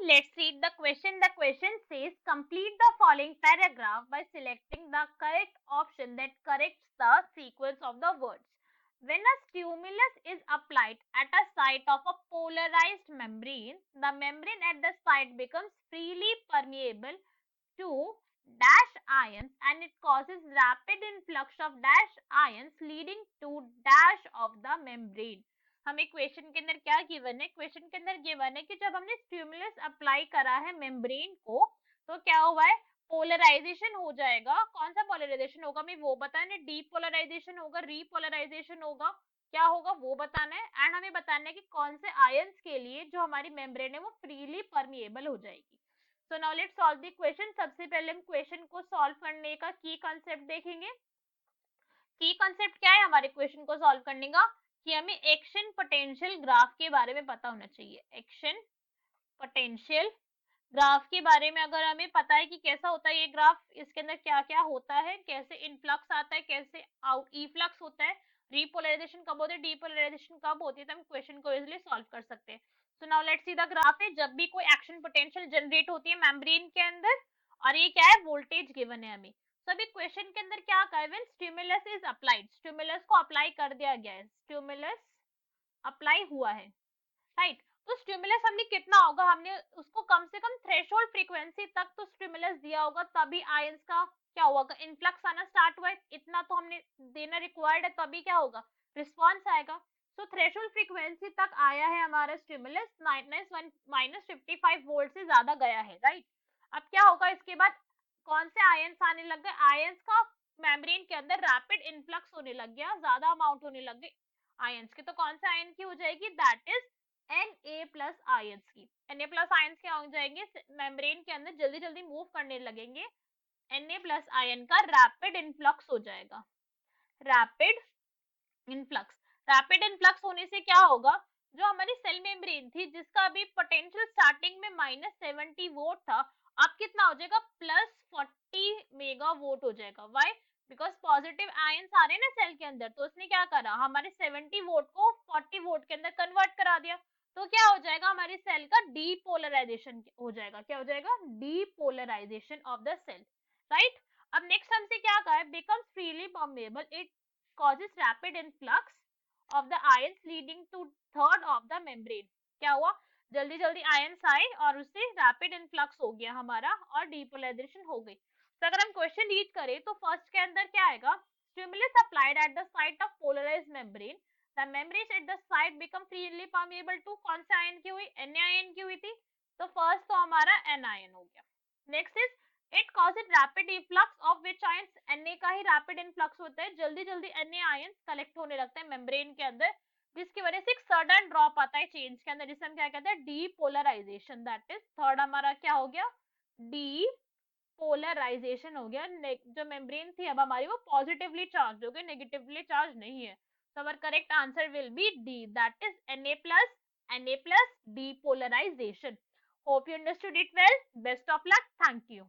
let's read the question. The question says complete the following paragraph by selecting the correct option that corrects the sequence of the words. When a stimulus is applied at a site of a polarized membrane, the membrane at the site becomes freely permeable to dash ions and it causes rapid influx of dash ions leading to dash of the membrane. हमें question के अंदर क्या given है? Question के अंदर given है कि जब हमने स्टिमुलस अप्लाई करा है मेम्ब्रेन को तो क्या हुआ है? पोलराइजेशन हो जाएगा. कौन सा पोलराइजेशन होगा हमें वो बताना है. डीपोलराइजेशन होगा, रीपोलराइजेशन होगा, क्या होगा वो बताना है. एंड हमें बताना है कि कौन से आयंस के लिए जो हमारी मेम्ब्रेन है वो फ्रीली परमिएबल हो जाएगी. So now let's solve the question. सबसे पहले हम क्वेश्चन को सॉल्व करने का की कांसेप्ट देखेंगे. की कांसेप्ट क्या है हमारे क्वेश्चन को सॉल्व करने का? कि हमें एक्शन पोटेंशियल ग्राफ के बारे में पता होना चाहिए. एक्शन पोटेंशियल ग्राफ के बारे में अगर हमें पता है कि कैसा होता है ये ग्राफ, इसके अंदर क्या क्या होता है, कैसे इनफ्लक्स आता है, कैसे आउट इफ्लक्स होता है, रीपोलराइजेशन कब होती है, डीपोलराइजेशन कब होती है, तो हम क्वेश्चन को इजीली सॉल्व कर सकते हैं. So now let's see the graph. है जब भी कोई एक्शन पोटेंशियल जनरेट होती है मेम्ब्रेन के अंदर और ये क्या है वोल्टेज गिवन है हमें. तो अभी क्वेश्चन के अंदर क्या कहा है? When stimulus is applied, stimulus को अप्लाई कर दिया गया है, स्टिमुलस अप्लाई हुआ है, राइट. तो स्टिमुलस हमने कितना होगा, हमने उसको कम से कम थ्रेशोल्ड फ्रीक्वेंसी तक तो स्टिमुलस दिया होगा तभी आयंस का क्या होगा, इनफ्लक्स आना स्टार्ट हुआ है. इतना तो हमने देना रिक्वायर्ड है तभी क्या होगा, रिस्पांस आएगा. सो थ्रेशोल्ड फ्रीक्वेंसी तक आया है हमारा स्टिमुलस, -55 वोल्ट से ज्यादा गया है, राइट. अब क्या होगा इसके बाद, कौन से आयंस आने लग गए, आयंस का मेम्ब्रेन के अंदर रैपिड इनफ्लक्स होने लग गया, ज्यादा अमाउंट होने लग गए आयंस की. तो कौन से आयन की हो जाएगी, दैट इज Na+ आयंस की. Na+ आयंस क्या हो जाएंगे, मेम्ब्रेन के अंदर जल्दी जल्दी मूव करने लगेंगे. Na+ आयन का रैपिड इनफ्लक्स हो जाएगा. रैपिड इनफ्लक्स, रैपिड इनफ्लक्स होने से क्या होगा, जो हमारी सेल मेम्ब्रेन थी जिसका अभी पोटेंशियल स्टार्टिंग में -70 वोल्ट था, अब कितना हो जाएगा, +40 मेगा वोल्ट हो जाएगा. व्हाई? बिकॉज पॉजिटिव आयंस आ रहे हैं ना सेल के अंदर, तो उसने क्या करा, हमारे 70 वोल्ट को 40 वोल्ट के अंदर कन्वर्ट करा दिया. तो क्या हो जाएगा, हमारी सेल का डीपोलराइजेशन हो जाएगा. क्या हो जाएगा, depolarisation of the cell, right. अब नेक्स्ट हमसे क्या कहा है, becomes freely permeable, it causes rapid influx of the ions leading to third of the membrane. क्या हुआ, जल्दी जल्दी आयंस आए और उससे रैपिड इनफ्लक्स हो गया हमारा और डीपोलराइजेशन हो गई. तो अगर हम क्वेश्चन रीड करें तो फर्स्ट के अंदर क्या आएगा, stimulus applied at the site of polarised membrane, the membrane at the site become freely permeable to, कौन से आयन की हुई, Na आयन की हुई थी. तो फर्स्ट तो हमारा N आयन हो गया. Next is it causes rapid influx of which ions, Na का ही रैपिड इनफ्लक्स होता है, जल्दी जल्दी Na आयंस कलेक्ट होने लगते हैं मेम्ब्रेन के अंदर, जिसकी वजह से एक सडन ड्रॉप आता है चेंज के अंदर, जिसे हम क्या कहते हैं, डीपोलराइजेशन. दैट इज थर्ड हमारा क्या हो गया, डीपोलराइजेशन हो गया. जो मेम्ब्रेन थी अब हमारी वो पॉजिटिवली चार्ज हो गई, नेगेटिवली चार्ज नहीं है. so our correct answer will be D, that is Na+ depolarization. Hope you understood it well. Best of luck. Thank you.